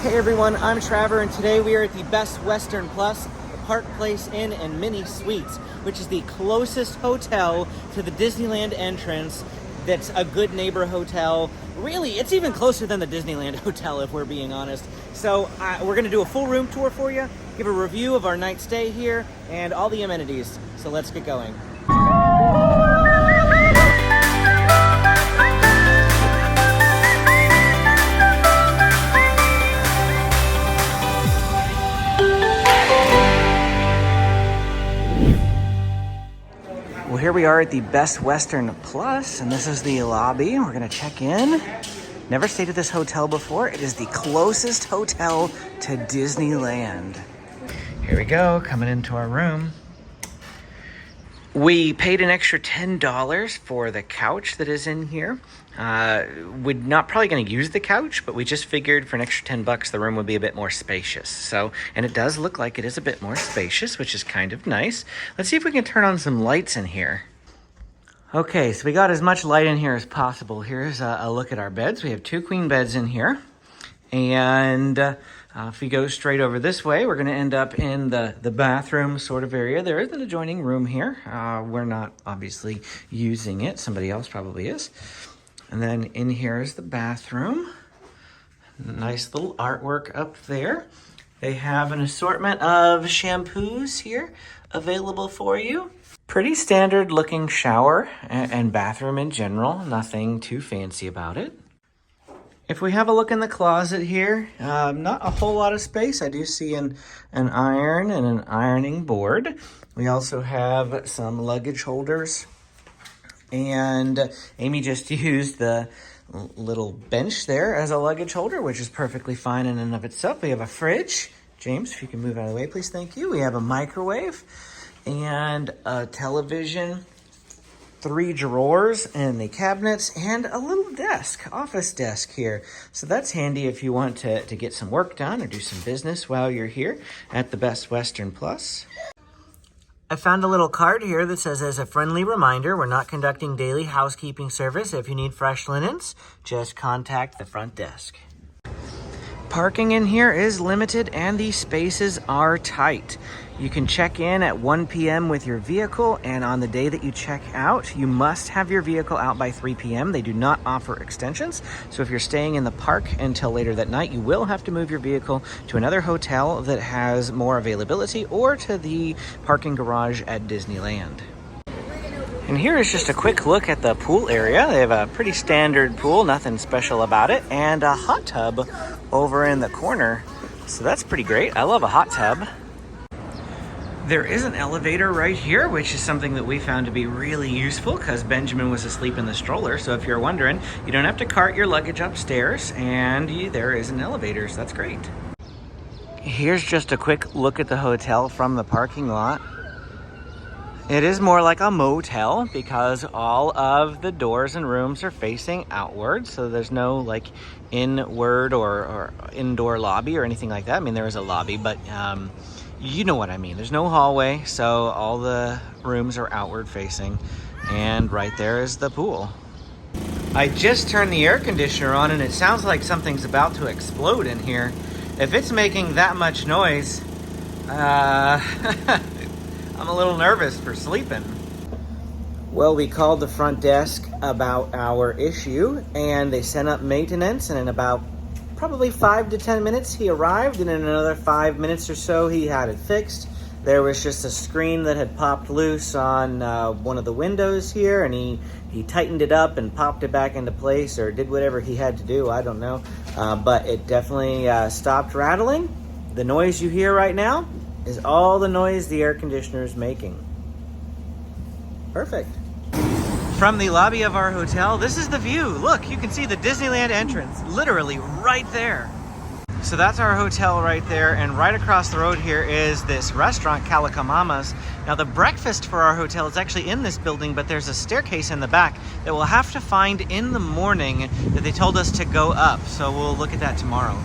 Hey everyone, I'm Trevor, and today we are at the Best Western Plus, the Park Place Inn and Mini Suites, which is the closest hotel to the Disneyland entrance that's a good neighbor hotel. Really, it's even closer than the Disneyland hotel, if we're being honest. So we're going to do a full room tour for you, give a review of our night stay here, and all the amenities. So let's get going. Well, here we are at the Best Western Plus, and this is the lobby. We're gonna check in. Never stayed at this hotel before. It is the closest hotel to Disneyland. Here we go, coming into our room. We paid an extra $10 for the couch that is in here. We're not probably going to use the couch, but we just figured for an extra $10 the room would be a bit more spacious. So, and it does look like it is a bit more spacious, which is kind of nice. Let's see if we can turn on some lights in here. Okay, so we got as much light in here as possible. Here's a look at our beds. We have 2 queen beds in here. And if we go straight over this way, we're going to end up in the bathroom sort of area. There is an adjoining room here. We're not obviously using it. Somebody else probably is. And then in here is the bathroom. Nice little artwork up there. They have an assortment of shampoos here available for you. Pretty standard looking shower and bathroom in general. Nothing too fancy about it. If we have a look in the closet here, not a whole lot of space. I do see an iron and an ironing board. We also have some luggage holders. And Amy just used the little bench there as a luggage holder, which is perfectly fine in and of itself. We have a fridge. James, if you can move out of the way, please. Thank you. We have a microwave and a television, 3 drawers in the cabinets, and a little desk, office desk here. So that's handy if you want to get some work done or do some business while you're here at the Best Western Plus. I found a little card here that says, as a friendly reminder, we're not conducting daily housekeeping service. If you need fresh linens, just contact the front desk. Parking in here is limited and the spaces are tight. You can check in at 1 p.m. with your vehicle, and on the day that you check out, you must have your vehicle out by 3 p.m. They do not offer extensions, so if you're staying in the park until later that night, you will have to move your vehicle to another hotel that has more availability or to the parking garage at Disneyland. And here is just a quick look at the pool area. They have a pretty standard pool, nothing special about it, and a hot tub over in the corner. So that's pretty great. I love a hot tub. There is an elevator right here, which is something that we found to be really useful because Benjamin was asleep in the stroller. So if you're wondering, you don't have to cart your luggage upstairs, and there is an elevator, so that's great. Here's just a quick look at the hotel from the parking lot. It is more like a motel because all of the doors and rooms are facing outward. So there's no like inward or indoor lobby or anything like that. I mean, there is a lobby, but you know what I mean. There's no hallway, so all the rooms are outward facing. And right there is the pool. I just turned the air conditioner on and it sounds like something's about to explode in here. If it's making that much noise, I'm a little nervous for sleeping. Well, we called the front desk about our issue and they sent up maintenance, and in about probably 5 to 10 minutes he arrived, and in another 5 minutes or so he had it fixed. There was just a screen that had popped loose on one of the windows here, and he tightened it up and popped it back into place, or did whatever he had to do, I don't know. But it definitely stopped rattling. The noise you hear right now is all the noise the air conditioner is making. Perfect. From the lobby of our hotel, this is the view. Look, you can see the Disneyland entrance, literally right there. So that's our hotel right there, and right across the road here is this restaurant, Calico Mama's. Now the breakfast for our hotel is actually in this building, but there's a staircase in the back that we'll have to find in the morning that they told us to go up, so we'll look at that tomorrow.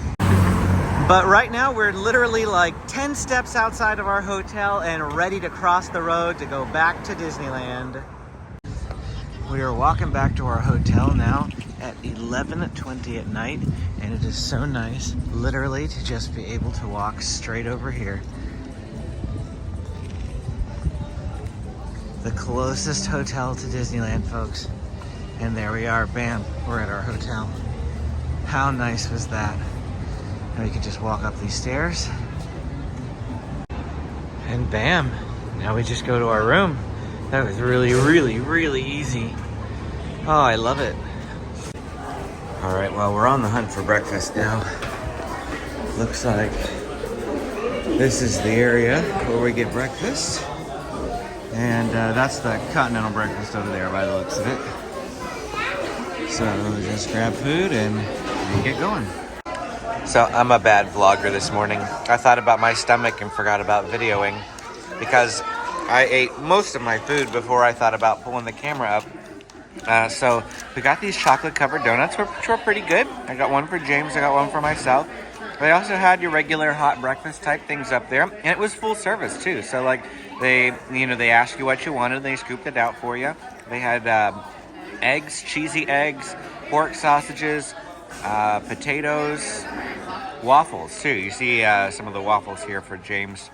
But right now we're literally like 10 steps outside of our hotel and ready to cross the road to go back to Disneyland. We are walking back to our hotel now, at 11:20 at night, and it is so nice, literally, to just be able to walk straight over here. The closest hotel to Disneyland, folks. And there we are, bam, we're at our hotel. How nice was that? Now we can just walk up these stairs. And bam, now we just go to our room. That was really, really, really easy. Oh, I love it. All right, well, we're on the hunt for breakfast now. Looks like this is the area where we get breakfast. And that's the continental breakfast over there by the looks of it. So just grab food and get going. So I'm a bad vlogger this morning. I thought about my stomach and forgot about videoing because I ate most of my food before I thought about pulling the camera up. So we got these chocolate covered donuts, which were pretty good. I got one for James, I got one for myself. They also had your regular hot breakfast type things up there, and it was full service too. So like they ask you what you wanted, and they scooped it out for you. They had eggs, cheesy eggs, pork sausages, potatoes, waffles too. You see some of the waffles here for James.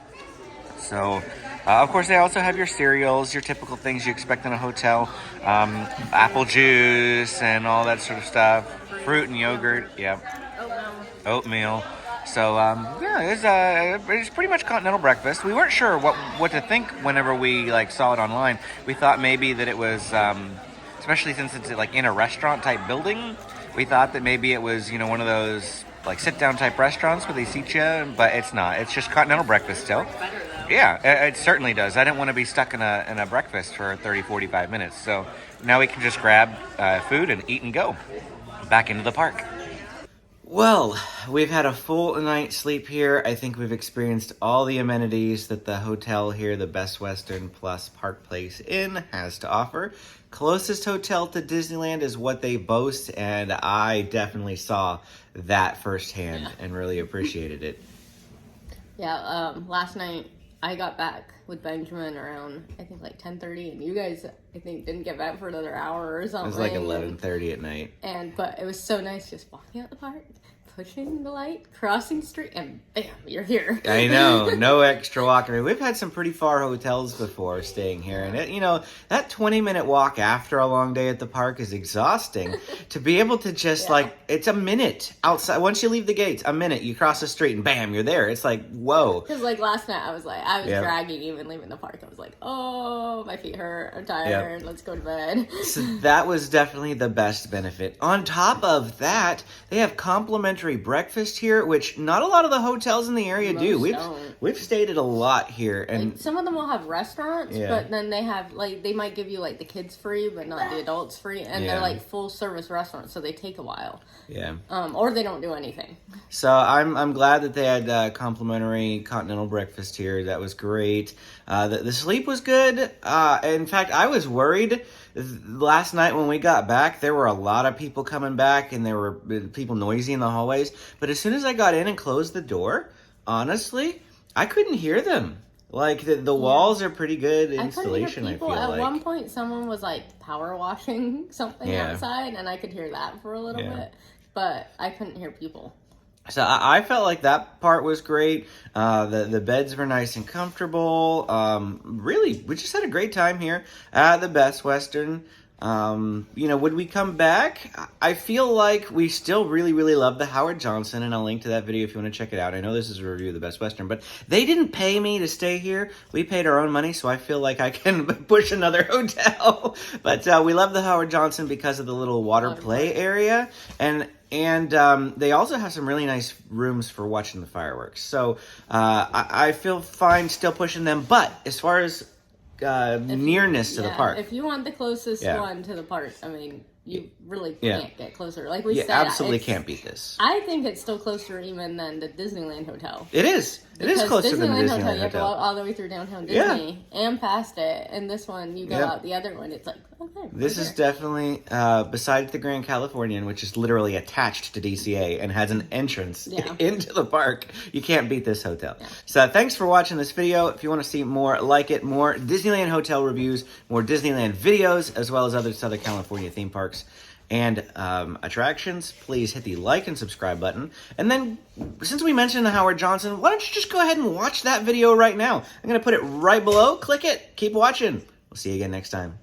So of course they also have your cereals, your typical things you expect in a hotel, apple juice and all that sort of stuff, fruit and yogurt, yeah, oatmeal. So yeah, it's pretty much continental breakfast. We weren't sure what to think whenever we saw it online. We thought maybe that it was, especially since it's like in a restaurant type building, we thought that maybe it was one of those like sit down type restaurants where they seat you, but it's not. It's just continental breakfast still. Yeah, it certainly does. I didn't want to be stuck in a breakfast for 30-45 minutes. So now we can just grab food and eat and go back into the park. Well, we've had a full night's sleep here. I think we've experienced all the amenities that the hotel here, the Best Western Plus Park Place Inn, has to offer. Closest hotel to Disneyland is what they boast, and I definitely saw that firsthand and really appreciated it. Yeah, last night I got back with Benjamin around, I think, like 10:30, and you guys, I think, didn't get back for another hour or something. It was like 11:30 at night. But it was so nice just walking out the park, pushing the light, crossing the street, and bam, you're here. I know, no extra walk. I mean, we've had some pretty far hotels before staying here, and that 20-minute walk after a long day at the park is exhausting. To be able to just it's a minute outside. Once you leave the gates, a minute, you cross the street, and bam, you're there. It's like, whoa. Because last night I was dragging even leaving the park. I was like, oh, my feet hurt. I'm tired. Let's go to bed. So that was definitely the best benefit. On top of that, they have complimentary breakfast here, which not a lot of the hotels in the area do. We've stayed at a lot here, and some of them will have restaurants, but then they have they might give you the kids free, but not the adults free, and they're full service restaurants, so they take a while. Yeah. Or they don't do anything. So I'm glad that they had complimentary continental breakfast here. That was great. The sleep was good. In fact, I was worried. Last night when we got back, there were a lot of people coming back, and there were people noisy in the hallways. But as soon as I got in and closed the door, honestly, I couldn't hear them. The walls are pretty good installation, I feel like. At one point, someone was power washing something outside, and I could hear that for a little bit. But I couldn't hear people. So I felt like that part was great. The beds were nice and comfortable. Really, we just had a great time here at the Best Western. Would we come back? I feel like we still really, really love the Howard Johnson, and I'll link to that video if you want to check it out. I know this is a review of the Best Western, but they didn't pay me to stay here. We paid our own money, so I feel like I can push another hotel. But we love the Howard Johnson because of the little water play area, and they also have some really nice rooms for watching the fireworks. So I feel fine still pushing them. But as far as nearness to the park, if you want the closest one to the park, I mean, you really can't get closer. Like we said, absolutely can't beat this. I think it's still closer even than the Disneyland Hotel. It is. It is closer than the Disneyland Hotel. You have to walk all the way through downtown Disney and past it. And this one, you go out the other one. It's like, okay. This is definitely, besides the Grand Californian, which is literally attached to DCA and has an entrance into the park, you can't beat this hotel. Yeah. So thanks for watching this video. If you want to see more like it, more Disneyland hotel reviews, more Disneyland videos, as well as other Southern California theme parks, and attractions, please hit the like and subscribe button. And then, since we mentioned Howard Johnson, why don't you just go ahead and watch that video right now? I'm going to put it right below. Click it. Keep watching. We'll see you again next time.